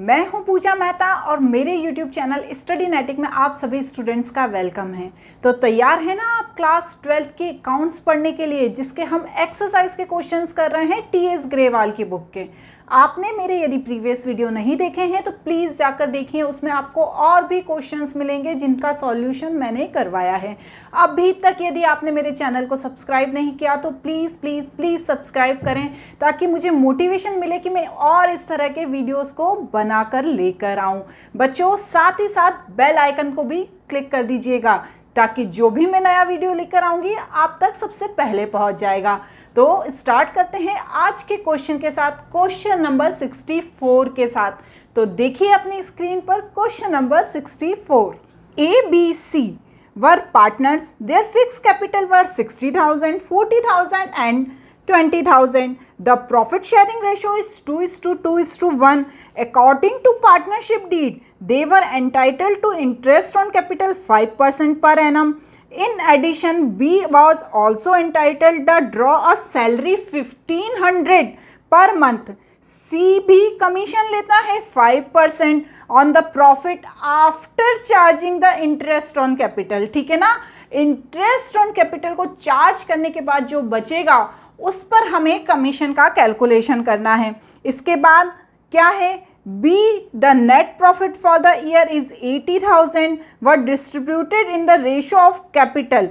मैं हूं पूजा मेहता और मेरे YouTube चैनल स्टडीनेटिक में आप सभी स्टूडेंट्स का वेलकम है। तो तैयार है ना आप क्लास 12 के अकाउंट्स पढ़ने के लिए, जिसके हम एक्सरसाइज के क्वेश्चंस कर रहे हैं टीएस ग्रेवाल की बुक के। आपने मेरे यदि प्रीवियस वीडियो नहीं देखे हैं तो प्लीज़ जाकर देखिए, उसमें आपको और भी क्वेश्चंस मिलेंगे जिनका सॉल्यूशन मैंने करवाया है। अभी तक यदि आपने मेरे चैनल को सब्सक्राइब नहीं किया तो प्लीज़ प्लीज़ प्लीज़ सब्सक्राइब करें, ताकि मुझे मोटिवेशन मिले कि मैं और इस तरह के वीडियोस को बनाकर लेकर आऊं। बच्चों, साथ ही साथ बेल आइकन को भी क्लिक कर दीजिएगा, ताकि जो भी मैं नया वीडियो लेकर आऊंगी आप तक सबसे पहले पहुंच जाएगा। तो स्टार्ट करते हैं आज के क्वेश्चन के साथ, क्वेश्चन नंबर 64 के साथ। तो देखिए अपनी स्क्रीन पर question number 64। ABC were partners. Their fixed capital were 60,000, 40,000 and 20,000. The profit sharing ratio is 2:2:1. According to partnership deed, they were entitled to interest on capital 5% per annum. In addition, B was also entitled to draw a salary 1,500 per month. C भी commission लेता है 5% on the profit after charging the interest on capital. ठीक है ना, interest on capital को charge करने के बाद जो बचेगा उस पर हमें कमीशन का कैलकुलेशन करना है। इसके बाद क्या है, B, the net profit for the year is 80,000 were distributed in the ratio of capital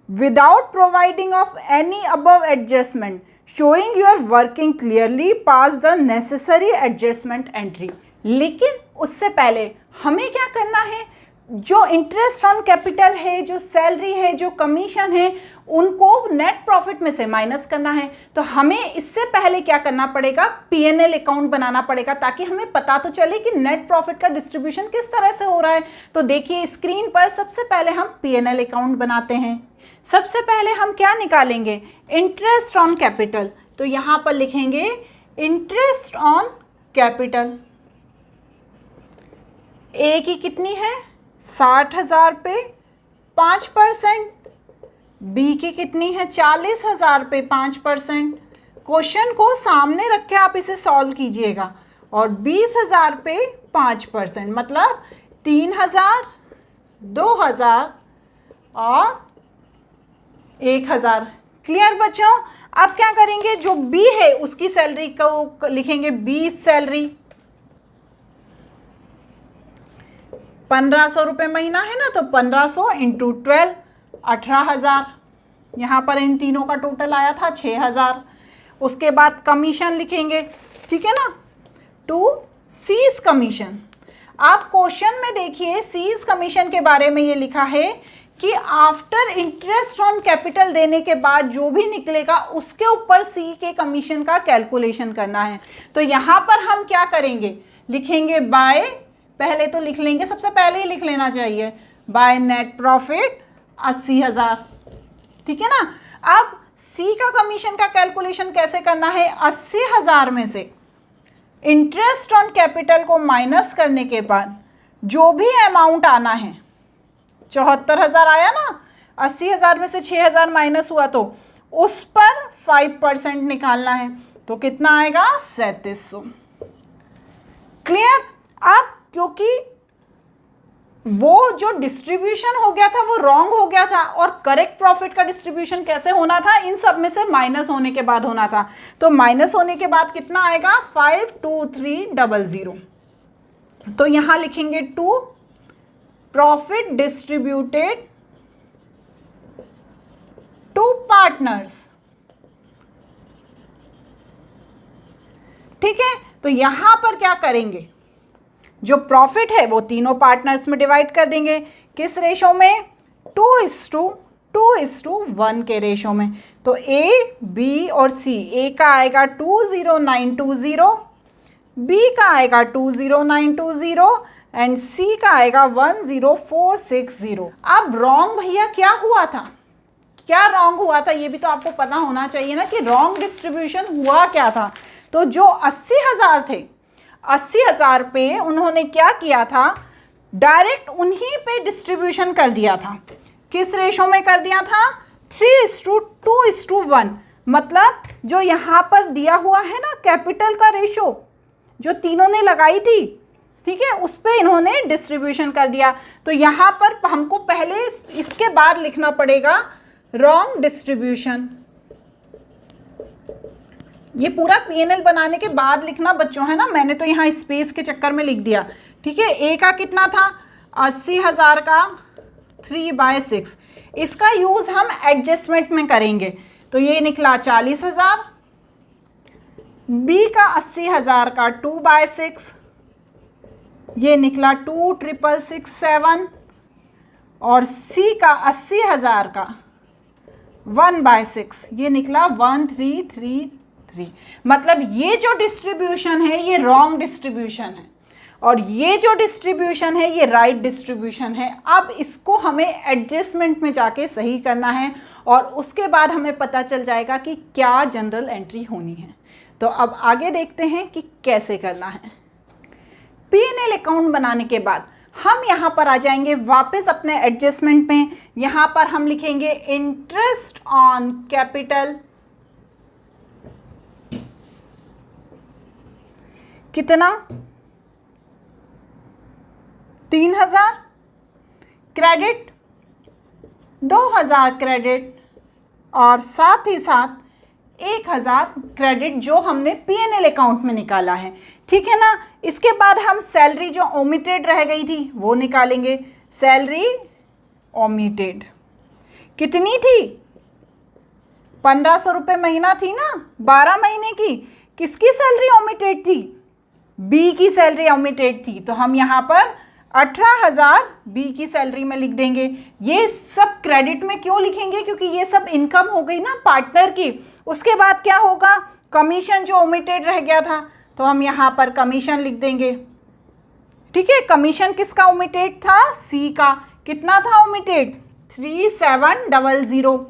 without providing of any above adjustment. Showing you are working clearly, pass the necessary adjustment entry. लेकिन उससे पहले हमें क्या करना है, जो interest on capital है, जो सैलरी है, जो कमीशन है, उनको नेट प्रॉफिट में से माइनस करना है। तो हमें इससे पहले क्या करना पड़ेगा, पीएनएल अकाउंट बनाना पड़ेगा, ताकि हमें पता तो चले कि नेट प्रॉफिट का डिस्ट्रीब्यूशन किस तरह से हो रहा है। तो देखिए स्क्रीन पर सबसे पहले हम पीएनएल अकाउंट बनाते हैं। सबसे पहले हम क्या निकालेंगे, इंटरेस्ट ऑन कैपिटल। तो यहाँ पर लिखेंगे इंटरेस्ट ऑन कैपिटल। ए की कितनी है, 60,000 पे 5%, बी की कितनी है, 40,000 पे 5%। क्वेश्चन को सामने रख के आप इसे सॉल्व कीजिएगा। और 20,000 पे 5%, मतलब 3,000, 2,000 और 1,000। क्लियर बच्चों। अब क्या करेंगे, जो बी है उसकी सैलरी को लिखेंगे 20 सैलरी, 1,500 रुपये महीना है ना, तो 1,500 इंटू 12 18,000। यहाँ पर इन तीनों का टोटल आया था 6,000। उसके बाद कमीशन लिखेंगे, ठीक है ना, टू सीज कमीशन। आप क्वेश्चन में देखिए सीज कमीशन के बारे में ये लिखा है कि आफ्टर इंटरेस्ट ऑन कैपिटल देने के बाद जो भी निकलेगा उसके ऊपर सी के कमीशन का कैलकुलेशन करना है। तो यहाँ पर हम क्या करेंगे, लिखेंगे बाय, पहले तो लिख लेंगे, सबसे पहले ही लिख लेना चाहिए बाय नेट प्रॉफिट 80,000। ठीक है ना। अब सी का कमीशन का कैलकुलेशन कैसे करना है, 80,000 में से इंटरेस्ट ऑन कैपिटल को माइनस करने के बाद जो भी अमाउंट आना है, 74,000 आया ना, 80,000 में से 6,000 माइनस हुआ तो उस पर 5% निकालना है। तो कितना आएगा, 3700। क्लियर। अब क्योंकि वो जो डिस्ट्रीब्यूशन हो गया था वो रॉन्ग हो गया था, और करेक्ट प्रॉफिट का डिस्ट्रीब्यूशन कैसे होना था, इन सब में से माइनस होने के बाद होना था। तो माइनस होने के बाद कितना आएगा, 52300। तो यहां लिखेंगे to profit distributed to partners. ठीक है। तो यहां पर क्या करेंगे, जो प्रॉफिट है वो तीनों पार्टनर्स में डिवाइड कर देंगे। किस रेशो में, 2:1 के रेशो में। तो ए, बी और सी, ए का आएगा 20920, बी का आएगा 20920 एंड सी का आएगा 10460। अब रॉन्ग भैया क्या हुआ था, क्या रॉन्ग हुआ था, ये भी तो आपको पता होना चाहिए ना कि रॉन्ग डिस्ट्रीब्यूशन हुआ क्या था। तो जो 80,000 थे, 80,000 पे उन्होंने क्या किया था, डायरेक्ट उन्हीं पे डिस्ट्रीब्यूशन कर दिया था। किस रेशो में कर दिया था, 3:2:1। मतलब जो यहाँ पर दिया हुआ है ना कैपिटल का रेशो, जो तीनों ने लगाई थी ठीक है, उस पर इन्होंने डिस्ट्रीब्यूशन कर दिया। तो यहाँ पर हमको पहले इसके बाद लिखना पड़ेगा रॉन्ग डिस्ट्रीब्यूशन। ये पूरा P&L बनाने के बाद लिखना बच्चों, है ना, मैंने तो यहाँ स्पेस के चक्कर में लिख दिया। ठीक है, ए का कितना था 80,000 का 3/6। इसका यूज हम एडजस्टमेंट में करेंगे, तो ये निकला 40,000। बी का 80,000 का 2/6, ये निकला 2,667। और सी का 80,000 का 1/6, ये निकला 1,333। मतलब ये जो डिस्ट्रीब्यूशन है ये रॉन्ग डिस्ट्रीब्यूशन है, और ये जो डिस्ट्रीब्यूशन है ये राइट डिस्ट्रीब्यूशन है। अब इसको हमें एडजस्टमेंट में जाके सही करना है, और उसके बाद हमें पता चल जाएगा कि क्या जनरल एंट्री होनी है। तो अब आगे देखते हैं कि कैसे करना है। P&L अकाउंट बनाने के बाद हम यहाँ पर आ जाएंगे वापस अपने एडजस्टमेंट में। यहाँ पर हम लिखेंगे इंटरेस्ट ऑन कैपिटल, कितना 3,000, क्रेडिट 2,000 क्रेडिट, और साथ ही साथ 1,000 क्रेडिट जो हमने P&L अकाउंट में निकाला है। ठीक है ना। इसके बाद हम सैलरी जो ओमिटेड रह गई थी वो निकालेंगे। सैलरी ओमिटेड कितनी थी, 1,500 रुपये महीना थी ना, 12 महीने की। किसकी सैलरी ओमिटेड थी, बी की सैलरी ओमिटेड थी, तो हम यहाँ पर 18,000 बी की सैलरी में लिख देंगे। ये सब क्रेडिट में क्यों लिखेंगे, क्योंकि ये सब इनकम हो गई ना पार्टनर की। उसके बाद क्या होगा, कमीशन जो ओमिटेड रह गया था, तो हम यहाँ पर कमीशन लिख देंगे। ठीक है, कमीशन किसका ओमिटेड था, सी का। कितना था ओमिटेड, 3,700।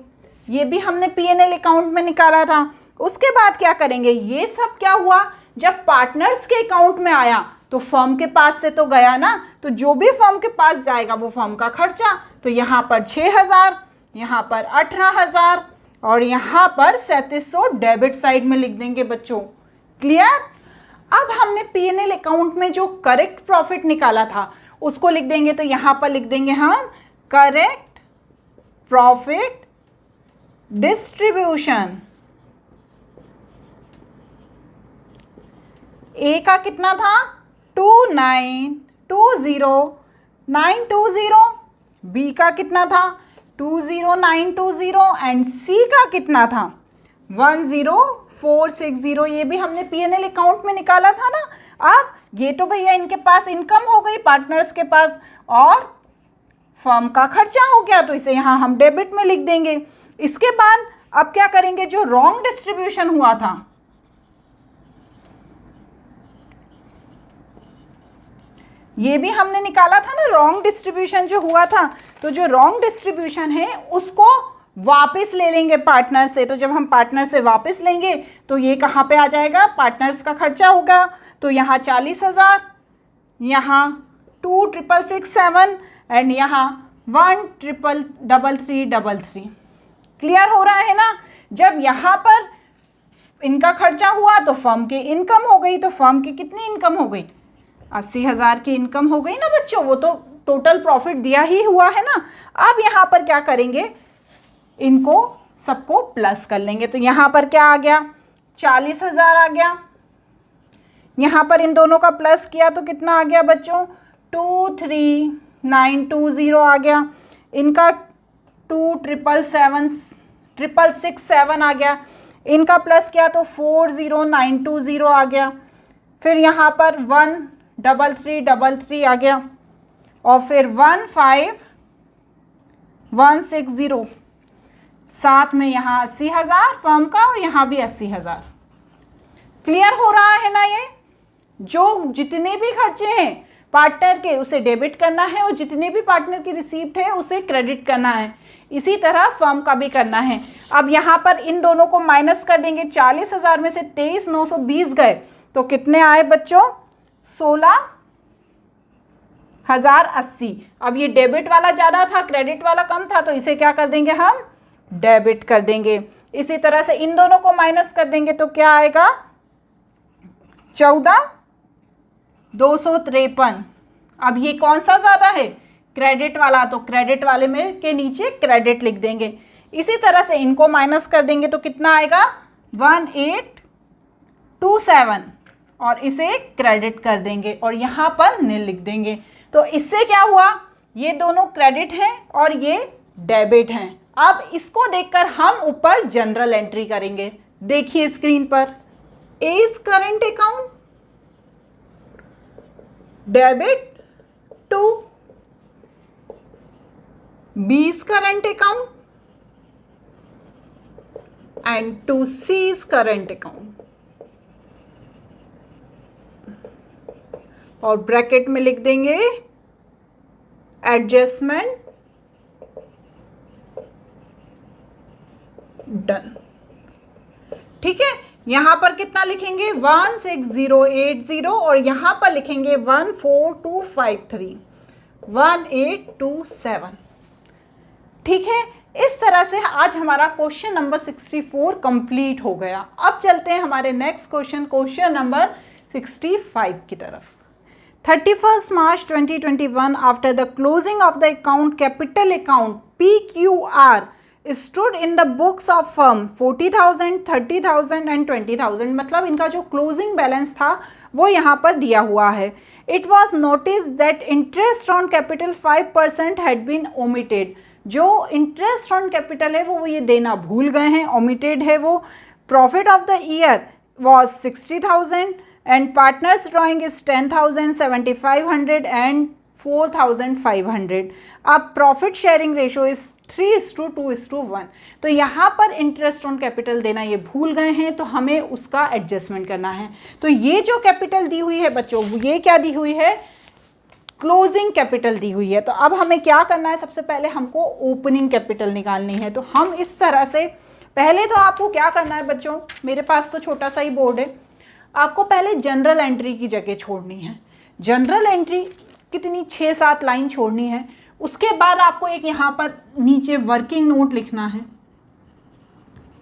ये भी हमने P&L अकाउंट में निकाला था। उसके बाद क्या करेंगे, ये सब क्या हुआ, जब पार्टनर्स के अकाउंट में आया तो फर्म के पास से तो गया ना, तो जो भी फर्म के पास जाएगा वो फर्म का खर्चा। तो यहाँ पर 6,000, यहाँ पर 18,000, और यहाँ पर 3,700 डेबिट साइड में लिख देंगे बच्चों। क्लियर। अब हमने P&L अकाउंट में जो करेक्ट प्रॉफिट निकाला था उसको लिख देंगे। तो यहाँ पर लिख देंगे हम करेक्ट प्रॉफिट डिस्ट्रीब्यूशन। ए का कितना था 29,20,920। बी का कितना था 20,920, एंड सी का कितना था 10,460। ये भी हमने P&L अकाउंट में निकाला था ना। अब ये तो भैया इनके पास इनकम हो गई पार्टनर्स के पास, और फर्म का खर्चा हो गया, तो इसे यहाँ हम डेबिट में लिख देंगे। इसके बाद अब क्या करेंगे, जो रॉन्ग डिस्ट्रीब्यूशन हुआ था, ये भी हमने निकाला था ना, रॉन्ग डिस्ट्रीब्यूशन जो हुआ था। तो जो रॉन्ग डिस्ट्रीब्यूशन है उसको वापस ले लेंगे पार्टनर से। तो जब हम पार्टनर से वापस लेंगे तो ये कहाँ पे आ जाएगा, पार्टनर्स का खर्चा होगा। तो यहाँ 40,000, यहाँ 2,667, एंड यहाँ 1,33333। क्लियर हो रहा है ना। जब यहाँ पर इनका खर्चा हुआ तो फर्म की इनकम हो गई। तो फर्म की कितनी इनकम हो गई, 80,000 की इनकम हो गई ना बच्चों। वो तो टोटल प्रॉफिट दिया ही हुआ है ना। अब यहाँ पर क्या करेंगे, इनको सबको प्लस कर लेंगे। तो यहाँ पर क्या आ गया, 40,000 आ गया। यहाँ पर इन दोनों का प्लस किया तो कितना आ गया बच्चों, 23,920 आ गया। इनका 2,667 आ गया। इनका प्लस किया तो 40,920 आ गया। फिर यहाँ पर 1,333 आ गया, और फिर 15,160। साथ में यहाँ 80,000 फर्म का, और यहाँ भी 80,000। क्लियर हो रहा है ना। ये जो जितने भी खर्चे हैं पार्टनर के उसे डेबिट करना है, और जितने भी पार्टनर की रिसीप्ट है उसे क्रेडिट करना है। इसी तरह फर्म का भी करना है। अब यहाँ पर इन दोनों को माइनस कर देंगे। 40,000 में से 23,920 गए तो कितने आए बच्चों, 16,080। अब ये डेबिट वाला ज़्यादा था, क्रेडिट वाला कम था, तो इसे क्या कर देंगे हम, डेबिट कर देंगे। इसी तरह से इन दोनों को माइनस कर देंगे तो क्या आएगा, 14, 253। अब ये कौन सा ज़्यादा है, क्रेडिट वाला, तो क्रेडिट वाले में के नीचे क्रेडिट लिख देंगे। इसी तरह से इनको माइनस कर देंगे तो कितना आएगा 1827, और इसे क्रेडिट कर देंगे और यहाँ पर नील लिख देंगे। तो इससे क्या हुआ, ये दोनों क्रेडिट हैं और ये डेबिट हैं। अब इसको देखकर हम ऊपर जनरल एंट्री करेंगे। देखिए स्क्रीन पर, A is current account, debit to B is current account and to C is current account, और ब्रैकेट में लिख देंगे एडजस्टमेंट डन। ठीक है, यहां पर कितना लिखेंगे 16080 और यहां पर लिखेंगे 14253 1827। ठीक है, इस तरह से आज हमारा क्वेश्चन नंबर 64 कंप्लीट हो गया। अब चलते हैं हमारे नेक्स्ट क्वेश्चन नंबर 65 की तरफ। 31 March 2021 after the closing of the account capital account PQR stood in the books of firm 40,000, 30,000 and 20,000। मतलब इनका जो क्लोजिंग बैलेंस था वो यहाँ पर दिया हुआ है। It was noticed that interest on capital 5% had been omitted। जो इंटरेस्ट ऑन कैपिटल है वो ये देना भूल गए हैं, ओमिटेड है वो। Profit of the year was 60,000 and partners drawing is 10,000, 7,500 and 4,500। अब प्रॉफिट शेयरिंग रेशो इज 3:2:1। तो यहाँ पर इंटरेस्ट ऑन कैपिटल देना ये भूल गए हैं, तो हमें उसका एडजस्टमेंट करना है। तो ये जो कैपिटल दी हुई है बच्चों, ये क्या दी हुई है, क्लोजिंग कैपिटल दी हुई है। तो अब हमें क्या करना है, सबसे पहले हमको ओपनिंग कैपिटल निकालनी है। तो हम इस तरह से, पहले तो आपको क्या करना है बच्चों, मेरे पास तो छोटा सा ही बोर्ड है, आपको पहले जनरल एंट्री की जगह छोड़नी है। जनरल एंट्री कितनी 6-7 लाइन छोड़नी है। उसके बाद आपको एक यहाँ पर नीचे वर्किंग नोट लिखना है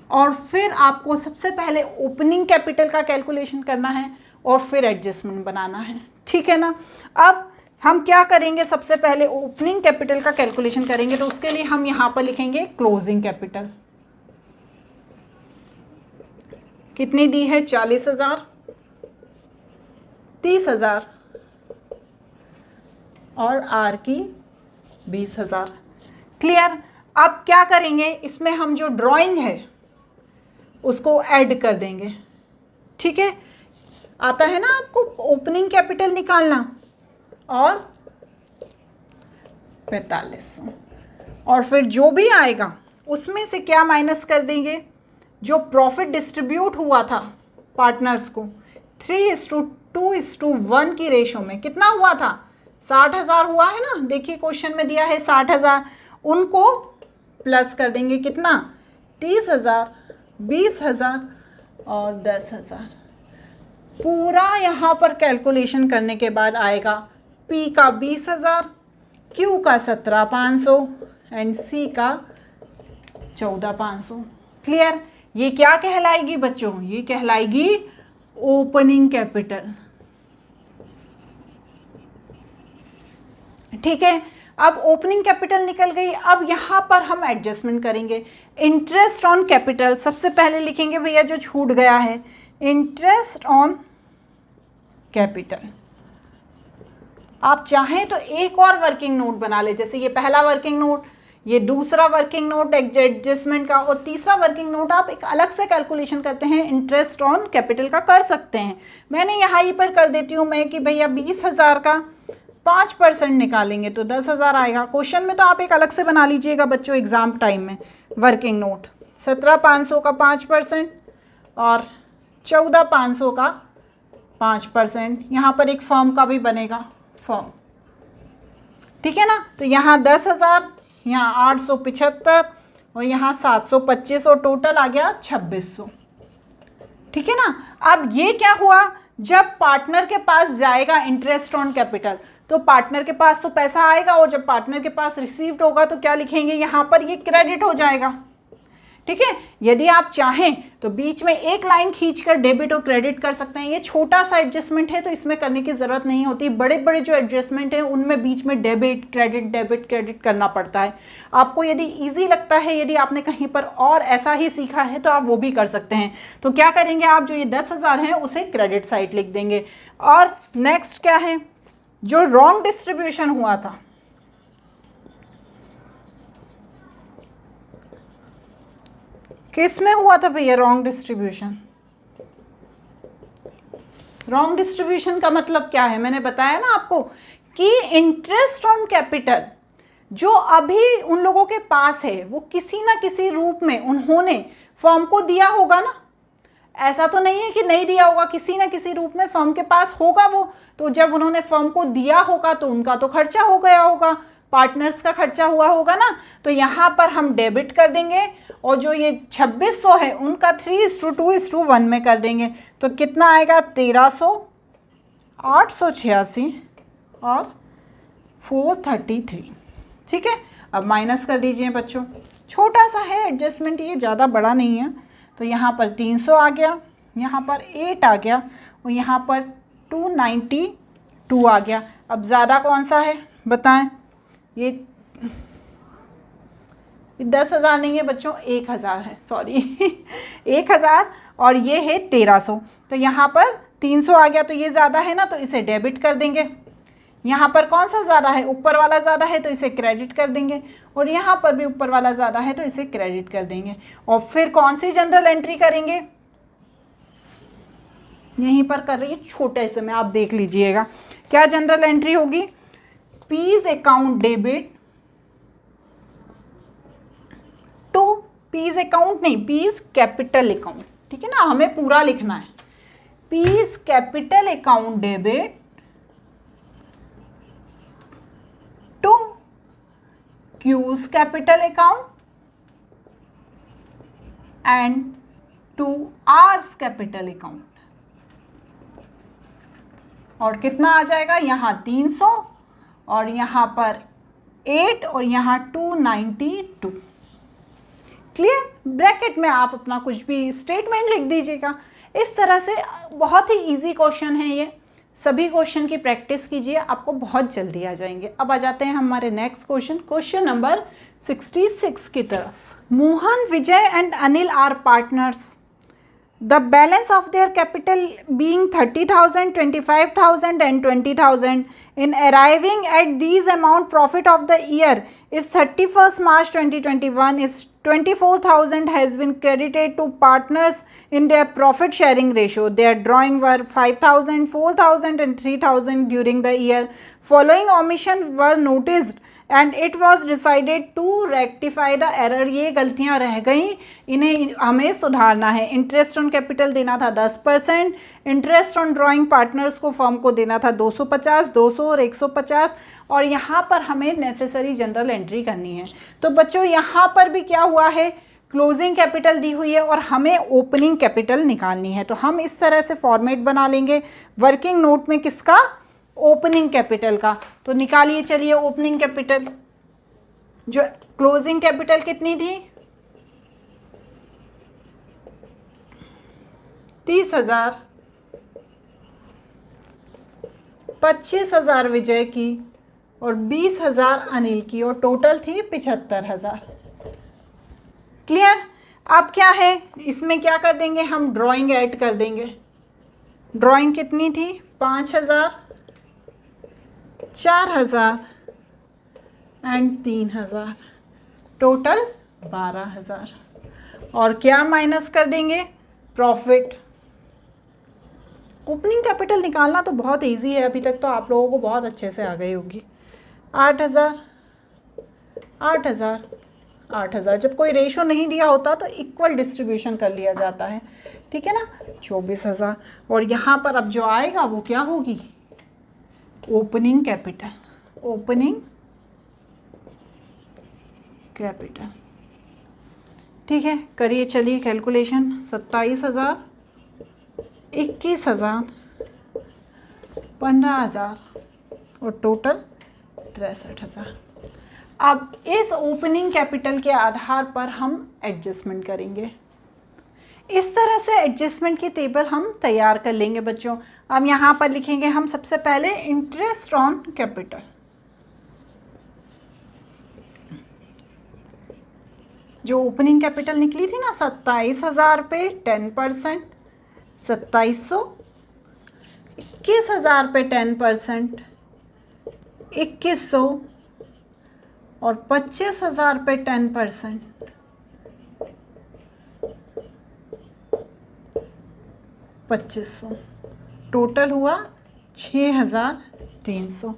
और फिर आपको सबसे पहले ओपनिंग कैपिटल का कैलकुलेशन करना है और फिर एडजस्टमेंट बनाना है। ठीक है ना। अब हम क्या करेंगे, सबसे पहले ओपनिंग कैपिटल का कैलकुलेशन करेंगे। तो उसके लिए हम यहाँ पर लिखेंगे क्लोजिंग कैपिटल। कितनी दी है, 40,000, 30,000 और आर की 20,000। क्लियर। अब क्या करेंगे, इसमें हम जो ड्राइंग है उसको ऐड कर देंगे। ठीक है, आता है ना आपको ओपनिंग कैपिटल निकालना, और 4500, और फिर जो भी आएगा उसमें से क्या माइनस कर देंगे, जो प्रॉफिट डिस्ट्रीब्यूट हुआ था पार्टनर्स को 3:2:1 की रेशो में कितना हुआ था, 60,000 हुआ है ना। देखिए क्वेश्चन में दिया है 60,000, उनको प्लस कर देंगे कितना, 30,000, 20,000 और 10,000। पूरा यहाँ पर कैलकुलेशन करने के बाद आएगा P का 20,000, Q का 17,500 एंड C का 14,500। क्लियर। ये क्या कहलाएगी बच्चों, ये कहलाएगी ओपनिंग कैपिटल। ठीक है, अब ओपनिंग कैपिटल निकल गई। अब यहाँ पर हम एडजस्टमेंट करेंगे। इंटरेस्ट ऑन कैपिटल सबसे पहले लिखेंगे भैया, जो छूट गया है, इंटरेस्ट ऑन कैपिटल। आप चाहें तो एक और वर्किंग नोट बना ले, जैसे ये पहला वर्किंग नोट, ये दूसरा वर्किंग नोट एडजस्टमेंट का, और तीसरा वर्किंग नोट आप एक अलग से कैलकुलेशन करते हैं इंटरेस्ट ऑन कैपिटल का कर सकते हैं। मैंने यहाँ पर कर देती हूँ मैं कि भैया 20,000 का 5% निकालेंगे तो 10,000 आएगा। क्वेश्चन में तो आप एक अलग से बना लीजिएगा बच्चों एग्जाम टाइम में। वर्किंग नोट 17,500 का 5% और 14,500 का 5%। यहाँ पर एक फर्म का भी बनेगा, फर्म। ठीक है ना। तो यहाँ 10,000, यहाँ 875 और यहाँ 725 और टोटल आ गया 2600। ठीक है ना। अब ये क्या हुआ, जब पार्टनर के पास जाएगा इंटरेस्ट ऑन कैपिटल तो पार्टनर के पास तो पैसा आएगा, और जब पार्टनर के पास रिसीव्ड होगा तो क्या लिखेंगे, यहाँ पर ये क्रेडिट हो जाएगा। ठीक है। यदि आप चाहें तो बीच में एक लाइन खींचकर डेबिट और क्रेडिट कर सकते हैं। ये छोटा सा एडजस्टमेंट है तो इसमें करने की ज़रूरत नहीं होती। बड़े बड़े जो एडजस्टमेंट है उनमें बीच में डेबिट क्रेडिट करना पड़ता है। आपको यदि ईजी लगता है, यदि आपने कहीं पर और ऐसा ही सीखा है तो आप वो भी कर सकते हैं। तो क्या करेंगे आप, जो ये 10,000 है उसे क्रेडिट साइड लिख देंगे। और नेक्स्ट क्या है, जो रॉन्ग डिस्ट्रीब्यूशन हुआ था, किस में हुआ था भैया रॉन्ग डिस्ट्रीब्यूशन? रॉन्ग डिस्ट्रीब्यूशन का मतलब क्या है, मैंने बताया ना आपको कि इंटरेस्ट ऑन कैपिटल जो अभी उन लोगों के पास है वो किसी ना किसी रूप में उन्होंने फर्म को दिया होगा ना। ऐसा तो नहीं है कि नहीं दिया होगा, किसी ना किसी रूप में फर्म के पास होगा वो। तो जब उन्होंने फर्म को दिया होगा तो उनका तो खर्चा हो गया होगा, पार्टनर्स का खर्चा हुआ होगा ना। तो यहाँ पर हम डेबिट कर देंगे और जो ये 2600 है उनका 3:2:1 में कर देंगे। तो कितना आएगा, 1300, 886 और 433। ठीक है, अब माइनस कर दीजिए बच्चों। छोटा सा है एडजस्टमेंट, ये ज़्यादा बड़ा नहीं है। तो यहाँ पर 300 आ गया, यहाँ पर 8 आ गया और यहाँ पर 292 आ गया। अब ज़्यादा कौन सा है बताएं? ये 10,000 नहीं है बच्चों, 1,000 है, सॉरी 1,000 और ये है 1300। तो यहाँ पर 300 आ गया तो ये ज़्यादा है ना, तो इसे डेबिट कर देंगे। यहाँ पर कौन सा ज़्यादा है, ऊपर वाला ज़्यादा है तो इसे क्रेडिट कर देंगे और यहाँ पर भी ऊपर वाला ज़्यादा है तो इसे क्रेडिट कर देंगे। और फिर कौन सी जनरल एंट्री करेंगे, यहीं पर कर रही है छोटे से में, आप देख लीजिएगा क्या जनरल एंट्री होगी। P's account debit to, P's account नहीं, पीज कैपिटल अकाउंट, ठीक है ना, हमें पूरा लिखना है। P's capital account debit to Q's capital account and to R's capital account. और कितना आ जाएगा, यहाँ 300 और यहाँ पर 8 और यहाँ 292। क्लियर? ब्रैकेट में आप अपना कुछ भी स्टेटमेंट लिख दीजिएगा। इस तरह से बहुत ही इजी क्वेश्चन है ये, सभी क्वेश्चन की प्रैक्टिस कीजिए, आपको बहुत जल्दी आ जाएंगे। अब आ जाते हैं हमारे नेक्स्ट क्वेश्चन, क्वेश्चन नंबर 66 की तरफ। Mohan, Vijay and Anil are partners, the balance of their capital being 30,000, 25,000 and 20,000. In arriving at these amount, profit of the year is 31st March 2021 is 24,000 has been credited to partners in their profit sharing ratio. Their drawing were 5,000, 4,000 and 3,000 during the year. Following omission were noticed and it was decided to rectify the error. ये गलतियाँ रह गई, इन्हें हमें सुधारना है। Interest on capital देना था 10%, इंटरेस्ट ऑन ड्राइंग पार्टनर्स को फर्म को देना था 250, 200 और 150, और यहाँ पर हमें नेसेसरी जनरल एंट्री करनी है। तो बच्चों यहाँ पर भी क्या हुआ है, क्लोजिंग कैपिटल दी हुई है और हमें ओपनिंग कैपिटल निकालनी है। तो हम इस तरह से फॉर्मेट बना लेंगे वर्किंग नोट में, किसका, ओपनिंग कैपिटल का। तो निकालिए चलिए ओपनिंग कैपिटल। जो क्लोजिंग कैपिटल कितनी थी, 30,000, 25,000 विजय की और 20,000 अनिल की, और टोटल थी 75,000। क्लियर? अब क्या है, इसमें क्या कर देंगे, हम ड्राइंग ऐड कर देंगे। ड्राइंग कितनी थी, 5,000, 4,000 एंड 3,000, टोटल 12,000। और क्या माइनस कर देंगे, प्रॉफिट। ओपनिंग कैपिटल निकालना तो बहुत इजी है, अभी तक तो आप लोगों को बहुत अच्छे से आ गई होगी। 8,000, 8,000, 8,000। जब कोई रेशो नहीं दिया होता तो इक्वल डिस्ट्रीब्यूशन कर लिया जाता है, ठीक है ना। 24,000 और यहाँ पर अब जो आएगा वो क्या होगी, ओपनिंग कैपिटल, ओपनिंग कैपिटल। ठीक है, करिए चलिए कैलकुलेशन। 27,000, 21,000, 15,000 और टोटल 63,000। अब इस ओपनिंग कैपिटल के आधार पर हम एडजस्टमेंट करेंगे। इस तरह से एडजस्टमेंट की टेबल हम तैयार कर लेंगे बच्चों। अब यहाँ पर लिखेंगे हम सबसे पहले इंटरेस्ट ऑन कैपिटल। जो ओपनिंग कैपिटल निकली थी ना 27,000 पे 10%, 2700, 21,000 पे 10%, 2100 और 25,000 पे 10%, 2500, टोटल हुआ 6,300।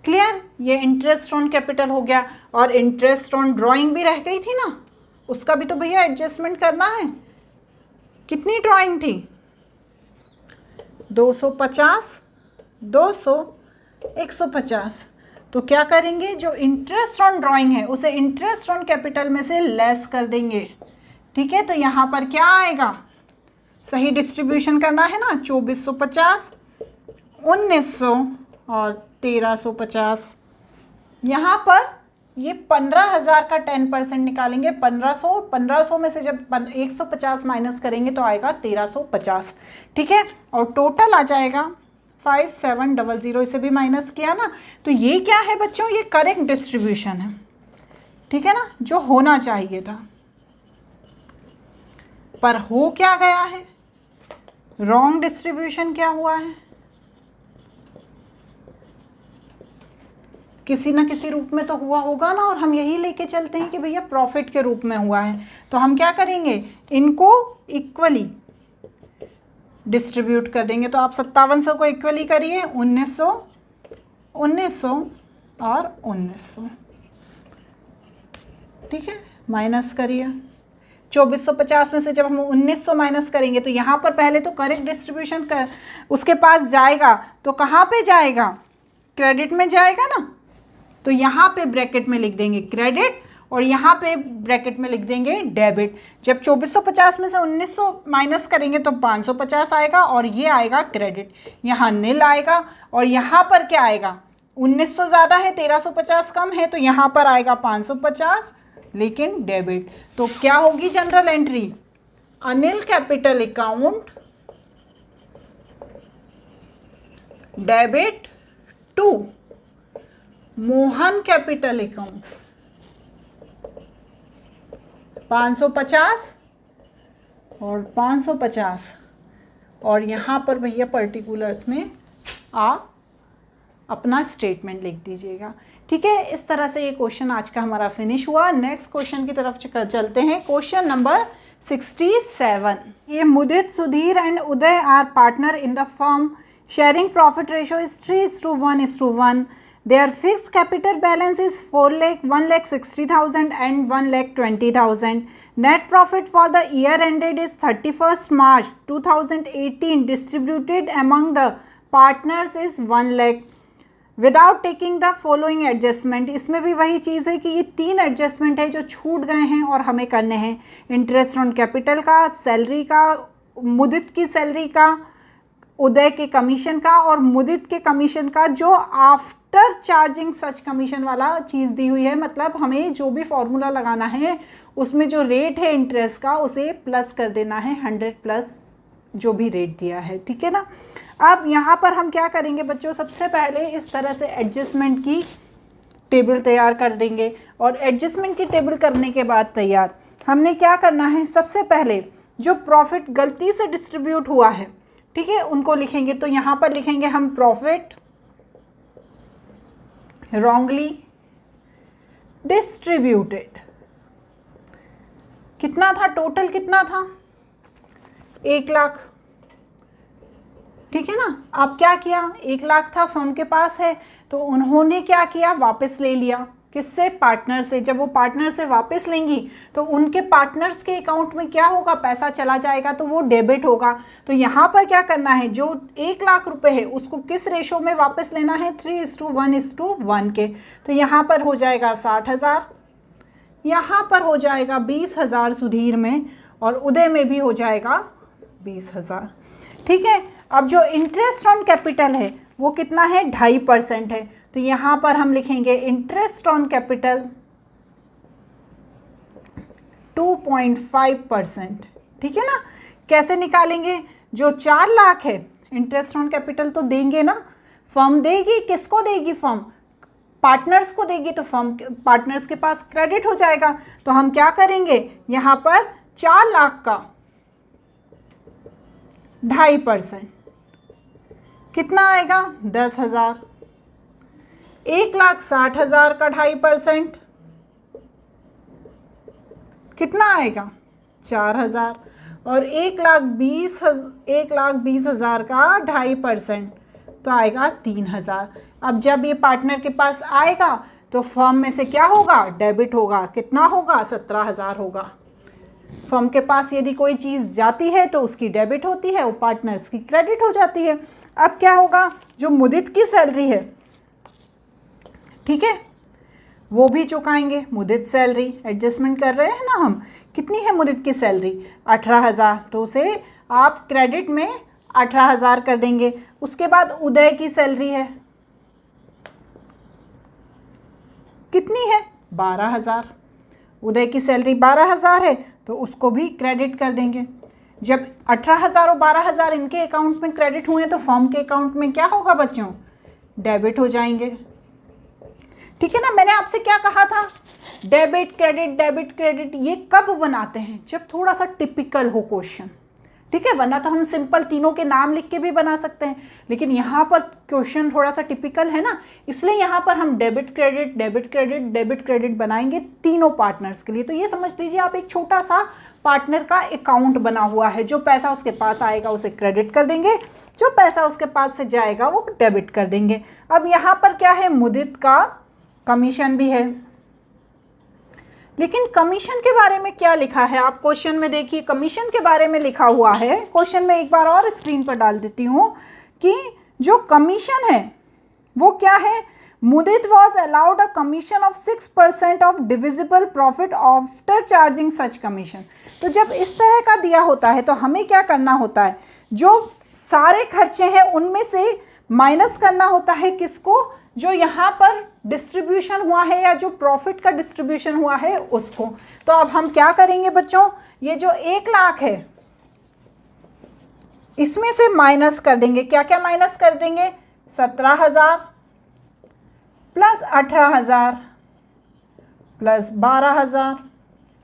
क्लियर? ये इंटरेस्ट ऑन कैपिटल हो गया। और इंटरेस्ट ऑन ड्राइंग भी रह गई थी ना, उसका भी तो भैया एडजस्टमेंट करना है। कितनी ड्राइंग थी? 250, 200, 150। तो क्या करेंगे, जो इंटरेस्ट ऑन ड्राइंग है उसे इंटरेस्ट ऑन कैपिटल में से लेस कर देंगे। ठीक है, तो यहाँ पर क्या आएगा, सही डिस्ट्रीब्यूशन करना है ना, 2450, 1900 और 1350। यहाँ पर ये 15,000 का 10% निकालेंगे, 1500 में से जब 150 माइनस करेंगे तो आएगा 1350। ठीक है, और टोटल आ जाएगा 5700। इसे भी माइनस किया ना, तो ये क्या है बच्चों, ये करेक्ट डिस्ट्रीब्यूशन है। ठीक है ना, जो होना चाहिए था, पर हो क्या गया है, रॉन्ग डिस्ट्रीब्यूशन क्या हुआ है, किसी ना किसी रूप में तो हुआ होगा ना, और हम यही लेके चलते हैं कि भैया प्रॉफिट के रूप में हुआ है। तो हम क्या करेंगे, इनको इक्वली डिस्ट्रीब्यूट कर देंगे। तो आप 5700 को इक्वली करिए, 1900, 1900 और 1900। ठीक है, माइनस करिए। 2450 में से जब हम 1900 माइनस करेंगे तो यहाँ पर पहले तो करेक्ट डिस्ट्रीब्यूशन कर उसके पास जाएगा, तो कहाँ पे जाएगा, क्रेडिट में जाएगा ना। तो यहाँ पे ब्रैकेट में लिख देंगे क्रेडिट और यहाँ पे ब्रैकेट में लिख देंगे डेबिट। जब 2450 में से 1900 माइनस करेंगे तो 550 आएगा और ये आएगा क्रेडिट, यहाँ नील आएगा। और यहाँ पर क्या आएगा, 1900 ज़्यादा है, 1350 कम है, तो यहाँ पर आएगा 550 लेकिन डेबिट। तो क्या होगी journal entry, Anil capital account debit to Mohan capital account. 550 और 550 और यहाँ पर भैया पर्टिकुलर्स में आप अपना स्टेटमेंट लिख दीजिएगा। ठीक है, इस तरह से ये क्वेश्चन आज का हमारा फिनिश हुआ। नेक्स्ट क्वेश्चन की तरफ चलते हैं। Question number 67। ये Mudit, Sudhir and Uday are partner in the firm, sharing profit ratio is 3:1:1. Their fixed capital balance is 1,60,000 and 1,20,000. Net profit for the year ended is 31st March 2018. Distributed among the partners is 1 lakh. Without taking the following adjustment. इसमें भी वही चीज़ है कि ये 3 adjustment है जो छूट गए हैं और हमें करने हैं। इंटरेस्ट ऑन कैपिटल का, सैलरी का, मुदित की सैलरी का, उदय के कमीशन का और मुदित के कमीशन का जो आफ्टर चार्जिंग सच कमीशन वाला चीज़ दी हुई है। मतलब हमें जो भी फॉर्मूला लगाना है उसमें जो रेट है इंटरेस्ट का उसे प्लस कर देना है 100 प्लस जो भी रेट दिया है। ठीक है ना। अब यहाँ पर हम क्या करेंगे बच्चों, सबसे पहले इस तरह से एडजस्टमेंट की टेबल तैयार कर देंगे और एडजस्टमेंट की टेबल करने के बाद तैयार हमने क्या करना है, सबसे पहले जो प्रॉफिट गलती से डिस्ट्रीब्यूट हुआ है, ठीक है, उनको लिखेंगे। तो यहाँ पर लिखेंगे हम प्रॉफिट रॉन्गली डिस्ट्रीब्यूटेड। कितना था टोटल, कितना था, 1 लाख। ठीक है ना। अब क्या किया, 1 लाख था फर्म के पास है, तो उन्होंने क्या किया, वापस ले लिया। किससे, पार्टनर से। जब वो पार्टनर से वापस लेंगी तो उनके पार्टनर्स के अकाउंट में क्या होगा, पैसा चला जाएगा, तो वो डेबिट होगा। तो यहाँ पर क्या करना है, जो 1 लाख रुपए है उसको किस रेशो में वापस लेना है, 3:1:1 के। तो यहाँ पर हो जाएगा 60,000, यहाँ पर हो जाएगा 20,000 सुधीर में और उदय में भी हो जाएगा 20,000। ठीक है। अब जो इंटरेस्ट ऑन कैपिटल है वो कितना है, 2.5% है। तो तो यहाँ पर हम लिखेंगे इंटरेस्ट ऑन कैपिटल 2.5%। ठीक है ना। कैसे निकालेंगे? जो 4 लाख है इंटरेस्ट ऑन कैपिटल तो देंगे ना, फर्म देगी। किसको देगी? फर्म पार्टनर्स को देगी, तो फर्म पार्टनर्स के पास क्रेडिट हो जाएगा। तो हम क्या करेंगे, यहाँ पर 4 लाख का 2.5% कितना आएगा? 10,000। 1,60,000 का 2.5% कितना आएगा? 4,000। और 1,20,000 का 2.5% तो आएगा 3,000। अब जब ये पार्टनर के पास आएगा तो फर्म में से क्या होगा? डेबिट होगा। कितना होगा? 17,000 होगा। फर्म के पास यदि कोई चीज़ जाती है तो उसकी डेबिट होती है, वो पार्टनर्स की क्रेडिट हो जाती है। अब क्या होगा? जो मुदित की सैलरी है, ठीक है, वो भी चुकाएंगे। मुदित सैलरी एडजस्टमेंट कर रहे हैं ना हम। कितनी है मुदित की सैलरी? 18,000। तो उसे आप क्रेडिट में 18,000 कर देंगे। उसके बाद उदय की सैलरी है, कितनी है? 12,000। उदय की सैलरी 12,000 है तो उसको भी क्रेडिट कर देंगे। जब 18,000 और 12,000 इनके अकाउंट में क्रेडिट हुए तो फर्म के अकाउंट में क्या होगा बच्चों? डेबिट हो जाएंगे। ठीक है ना। मैंने आपसे क्या कहा था? डेबिट क्रेडिट, डेबिट क्रेडिट ये कब बनाते हैं? जब थोड़ा सा टिपिकल हो क्वेश्चन। ठीक है, वरना तो हम सिंपल तीनों के नाम लिख के भी बना सकते हैं, लेकिन यहाँ पर क्वेश्चन थोड़ा सा टिपिकल है ना, इसलिए यहाँ पर हम debit credit, debit credit, debit credit बनाएंगे तीनों पार्टनर्स के लिए। तो ये समझ लीजिए आप एक छोटा सा पार्टनर का अकाउंट बना हुआ है। जो पैसा उसके पास आएगा उसे क्रेडिट कर देंगे, जो पैसा उसके पास से जाएगा वो डेबिट कर देंगे। अब यहाँ पर क्या है? मुदित का कमीशन भी है। लेकिन कमीशन के बारे में क्या लिखा है? आप क्वेश्चन में देखिए, कमीशन के बारे में लिखा हुआ है। क्वेश्चन में एक बार और स्क्रीन पर डाल देती हूँ कि जो कमीशन है वो क्या है? Mudit was allowed a commission of 6% of divisible profit after charging such commission. तो जब इस तरह का दिया होता है तो हमें क्या करना होता है? जो सारे खर्चे हैं उनमें से माइनस करना होता है। किसको? जो यहाँ पर डिस्ट्रीब्यूशन हुआ है या जो प्रॉफिट का डिस्ट्रीब्यूशन हुआ है उसको। तो अब हम क्या करेंगे बच्चों? ये जो 1 लाख है इसमें से माइनस कर देंगे। क्या क्या माइनस कर देंगे? 17,000 प्लस 18,000 प्लस 12,000।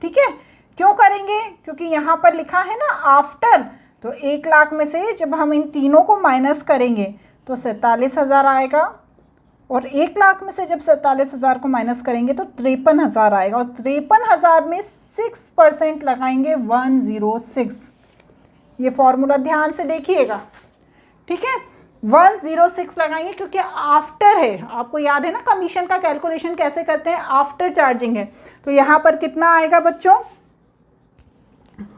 ठीक है, क्यों करेंगे? क्योंकि यहाँ पर लिखा है ना आफ्टर। तो 1 लाख में से जब हम इन तीनों को माइनस करेंगे तो 47,000 आएगा, और 1 लाख में से जब 47,000 को माइनस करेंगे तो 53,000 आएगा, और 53,000 में 6% लगाएंगे 106। ये फॉर्मूला ध्यान से देखिएगा। ठीक है, 106 लगाएंगे क्योंकि आफ्टर है। आपको याद है ना कमीशन का कैलकुलेशन कैसे करते हैं? आफ्टर चार्जिंग है। तो यहाँ पर कितना आएगा बच्चों?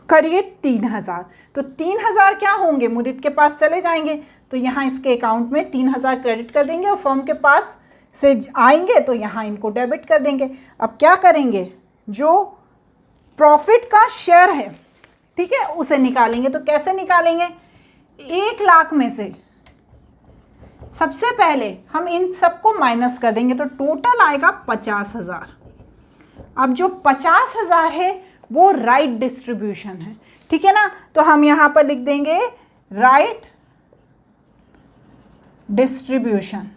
करिए 3,000। तो 3,000 क्या होंगे? मुदित के पास चले जाएंगे, तो यहाँ इसके अकाउंट में 3,000 क्रेडिट कर देंगे, और फर्म के पास से आएंगे तो यहाँ इनको डेबिट कर देंगे। अब क्या करेंगे? जो प्रॉफिट का शेयर है, ठीक है, उसे निकालेंगे। तो कैसे निकालेंगे? 1 लाख में से सबसे पहले हम इन सबको माइनस कर देंगे, तो टोटल आएगा 50,000। अब जो 50,000 है वो राइट डिस्ट्रीब्यूशन है। ठीक है ना। तो हम यहाँ पर लिख देंगे राइट डिस्ट्रीब्यूशन।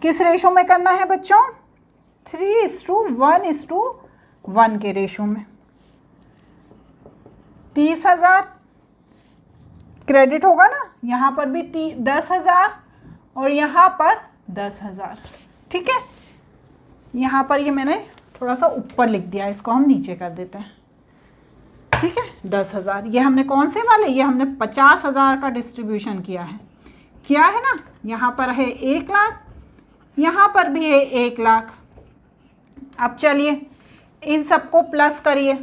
किस रेशो में करना है बच्चों? 3:1:1 के रेशो में। 30,000 क्रेडिट होगा ना, यहाँ पर भी 10,000 और यहाँ पर 10,000। ठीक है, यहाँ पर ये मैंने थोड़ा सा ऊपर लिख दिया, इसको हम नीचे कर देते हैं। ठीक है, 10,000। ये हमने कौन से वाले? ये हमने 50,000 का डिस्ट्रीब्यूशन किया है ना। यहाँ पर है 1 लाख, यहाँ पर भी है 1 लाख। अब चलिए इन सबको प्लस करिए।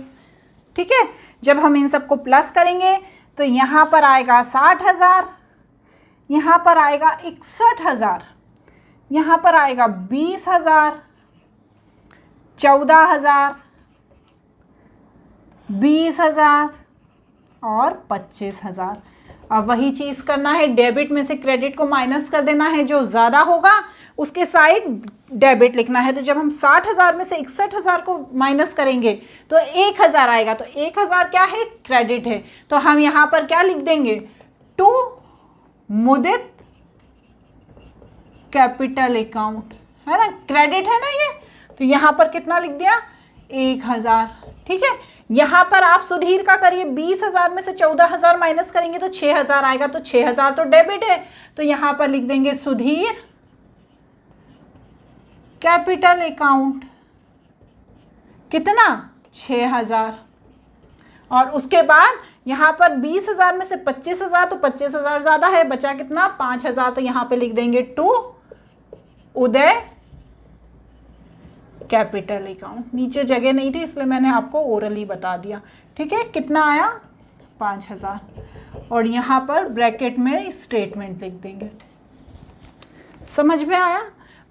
ठीक है, जब हम इन सबको प्लस करेंगे तो यहाँ पर आएगा 60,000, यहाँ पर आएगा 61,000, यहाँ पर आएगा 20,000, 14,000, 20,000 और 25,000। अब वही चीज़ करना है, डेबिट में से क्रेडिट को माइनस कर देना है, जो ज़्यादा होगा उसके साइड डेबिट लिखना है। तो जब हम 60,000 में से 61,000 को माइनस करेंगे तो 1,000 आएगा, तो 1,000 क्या है, क्रेडिट है। तो हम यहाँ पर क्या लिख देंगे, टू मुदित कैपिटल अकाउंट, है ना, क्रेडिट है ना ये, तो यहाँ पर कितना लिख दिया, 1,000। ठीक है, यहाँ पर आप सुधीर का करिए, 20,000 में से 14,000 माइनस करेंगे तो 6,000 आएगा, तो 6,000 तो डेबिट है, तो यहाँ पर लिख देंगे सुधीर कैपिटल अकाउंट, कितना, 6,000। और उसके बाद यहाँ पर 20,000 में से 25,000, तो 25,000 ज़्यादा है, बचा कितना, 5,000, तो यहाँ पे लिख देंगे टू उदय कैपिटल अकाउंट। नीचे जगह नहीं थी इसलिए मैंने आपको ओरली बता दिया। ठीक है, कितना आया, 5,000, और यहाँ पर ब्रैकेट में स्टेटमेंट लिख देंगे। समझ में आया?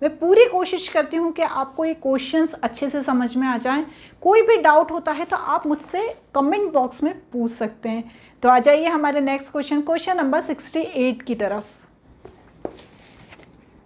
मैं पूरी कोशिश करती हूँ कि आपको ये क्वेश्चंस अच्छे से समझ में आ जाएं। कोई भी डाउट होता है तो आप मुझसे कमेंट बॉक्स में पूछ सकते हैं। तो आ जाइए हमारे नेक्स्ट क्वेश्चन, क्वेश्चन नंबर 68 की तरफ।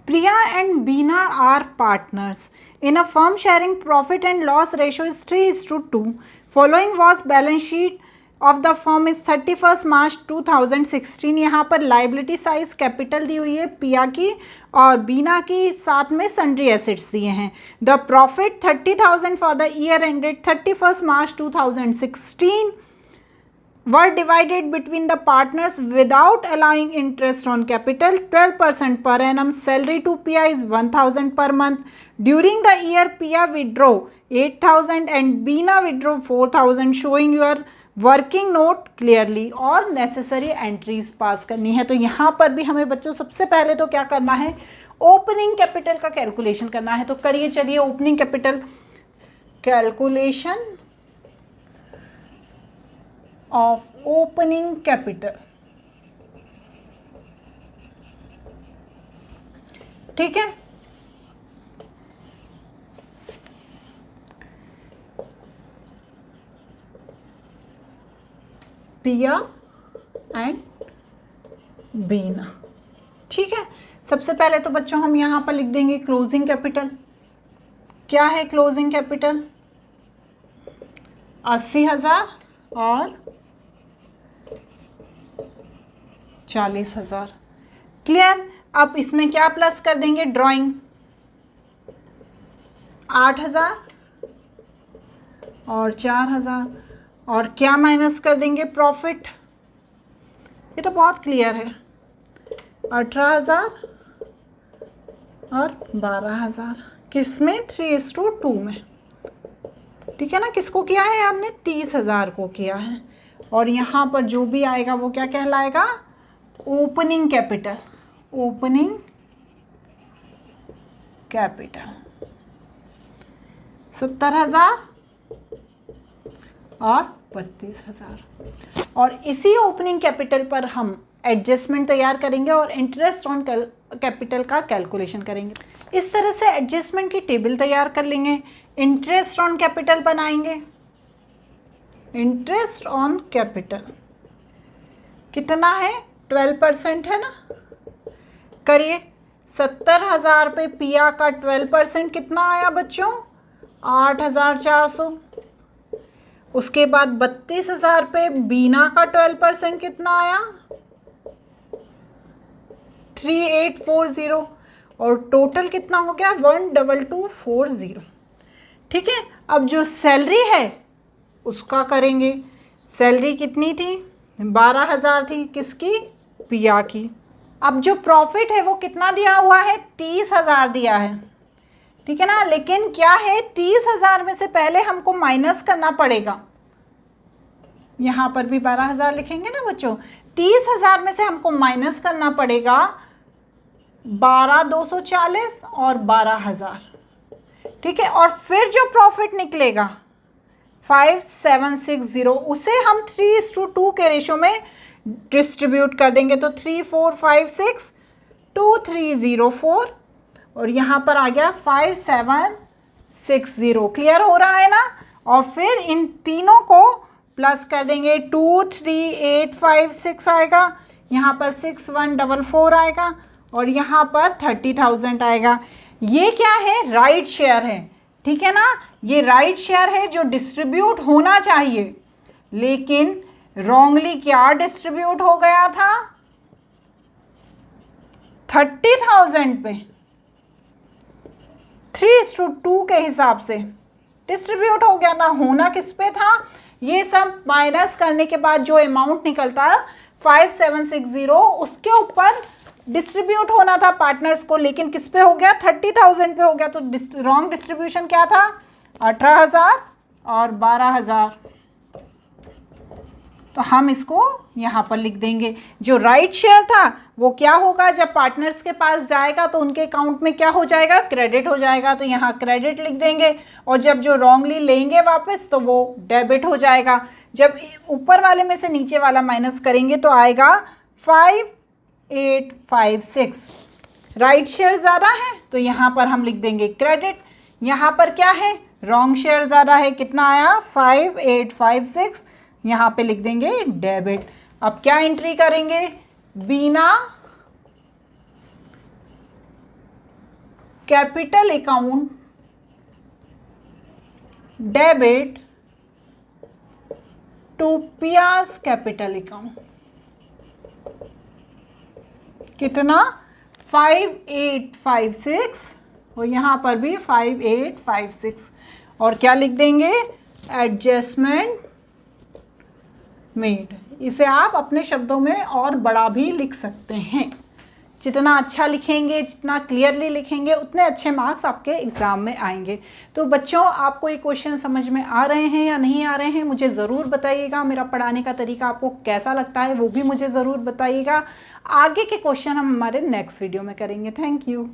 Priya and Beena are partners in a firm sharing profit and loss ratio is 3:2. Following was balance sheet of the firm is 31st March 2016। यहाँ पर लाइबिलिटी साइज कैपिटल दी हुई है पिया की और बीना की, साथ में सन्ड्री एसेट्स दिए हैं। The profit 30,000 for the year ended 31st March 2016 were divided between the partners without allowing interest on capital. 12% per annum. Salary to Pia is 1,000 per month. During the year, Pia withdraw 8,000 and Beena withdraw 4,000. Showing your working note clearly और necessary entries pass करनी है। तो यहाँ पर भी हमें बच्चों सबसे पहले तो क्या करना है, ओपनिंग कैपिटल का कैलकुलेशन करना है। तो करिए, चलिए opening capital calculation of opening capital. ठीक है, पिया एंड बीना। ठीक है, सबसे पहले तो बच्चों हम यहाँ पर लिख देंगे क्लोजिंग कैपिटल। क्या है क्लोजिंग कैपिटल, 80,000 और 40,000। क्लियर? अब इसमें क्या प्लस कर देंगे, ड्राइंग 8,000 और 4,000, और क्या माइनस कर देंगे, प्रॉफिट। ये तो बहुत क्लियर है, 18,000 और 12,000। किस में, 3:2 में। ठीक है ना, किसको किया है हमने, 30,000 को किया है। और यहाँ पर जो भी आएगा वो क्या कहलाएगा, ओपनिंग कैपिटल। ओपनिंग कैपिटल 70,000 और 32,000। और इसी ओपनिंग कैपिटल पर हम एडजस्टमेंट तैयार करेंगे और इंटरेस्ट ऑन कैपिटल का कैलकुलेशन करेंगे। इस तरह से एडजस्टमेंट की टेबल तैयार कर लेंगे, इंटरेस्ट ऑन कैपिटल बनाएंगे। इंटरेस्ट ऑन कैपिटल कितना है, 12% है ना। करिए, 70,000 पे पिया का 12% कितना आया बच्चों, 8,400। उसके बाद 32,000 पे बीना का 12% कितना आया, 3,840, और टोटल कितना हो गया, 1,2,240। ठीक है, अब जो सैलरी है उसका करेंगे। सैलरी कितनी थी, 12,000 थी, किसकी, पिया की। अब जो प्रॉफिट है वो कितना दिया हुआ है, 30,000 दिया है। ठीक है ना, लेकिन क्या है, 30,000 में से पहले हमको माइनस करना पड़ेगा। यहाँ पर भी 12,000 लिखेंगे ना बच्चों, 30,000 में से हमको माइनस करना पड़ेगा 12,240 और 12,000। ठीक है, और फिर जो प्रॉफिट निकलेगा 5,760, उसे हम 3:2 के रेशो में डिस्ट्रीब्यूट कर देंगे। तो 3,456 2,304, और यहाँ पर आ गया 5,760। क्लियर हो रहा है ना। और फिर इन तीनों को प्लस कर देंगे, 2,3,856 आएगा। यहाँ पर 6144 आएगा और यहाँ पर 30,000 आएगा। ये क्या है? राइट शेयर है, ठीक है ना। ये राइट शेयर है जो डिस्ट्रीब्यूट होना चाहिए, लेकिन रॉन्गली क्या डिस्ट्रीब्यूट हो गया था? 30,000 पे 3:2 के हिसाब से डिस्ट्रीब्यूट हो गया ना। होना किस पे था? ये सब माइनस करने के बाद जो अमाउंट निकलता है 5760, उसके ऊपर डिस्ट्रीब्यूट होना था पार्टनर्स को, लेकिन किस पे हो गया? 30,000 पे हो गया। तो रॉन्ग डिस्ट्रीब्यूशन क्या था? 18,000 और 12,000। तो हम इसको यहाँ पर लिख देंगे। जो राइट शेयर था वो क्या होगा? जब पार्टनर्स के पास जाएगा तो उनके अकाउंट में क्या हो जाएगा? क्रेडिट हो जाएगा, तो यहाँ क्रेडिट लिख देंगे। और जब जो रॉन्गली लेंगे वापस तो वो डेबिट हो जाएगा। जब ऊपर वाले में से नीचे वाला माइनस करेंगे तो आएगा 5856। राइट शेयर ज़्यादा है तो यहाँ पर हम लिख देंगे क्रेडिट। यहाँ पर क्या है? रॉन्ग शेयर ज़्यादा है। कितना आया? 5856। यहाँ पे लिख देंगे डेबिट। अब क्या एंट्री करेंगे? बिना कैपिटल अकाउंट डेबिट टू पियास कैपिटल अकाउंट। कितना? 5856 और यहाँ पर भी 5856। और क्या लिख देंगे? Adjustment made. इसे आप अपने शब्दों में और बड़ा भी लिख सकते हैं। जितना अच्छा लिखेंगे, जितना क्लियरली लिखेंगे, उतने अच्छे मार्क्स आपके एग्ज़ाम में आएंगे। तो बच्चों, आपको ये क्वेश्चन समझ में आ रहे हैं या नहीं आ रहे हैं मुझे ज़रूर बताइएगा। मेरा पढ़ाने का तरीका आपको कैसा लगता है वो भी मुझे ज़रूर बताइएगा। आगे के क्वेश्चन हम हमारे नेक्स्ट वीडियो में करेंगे। Thank you.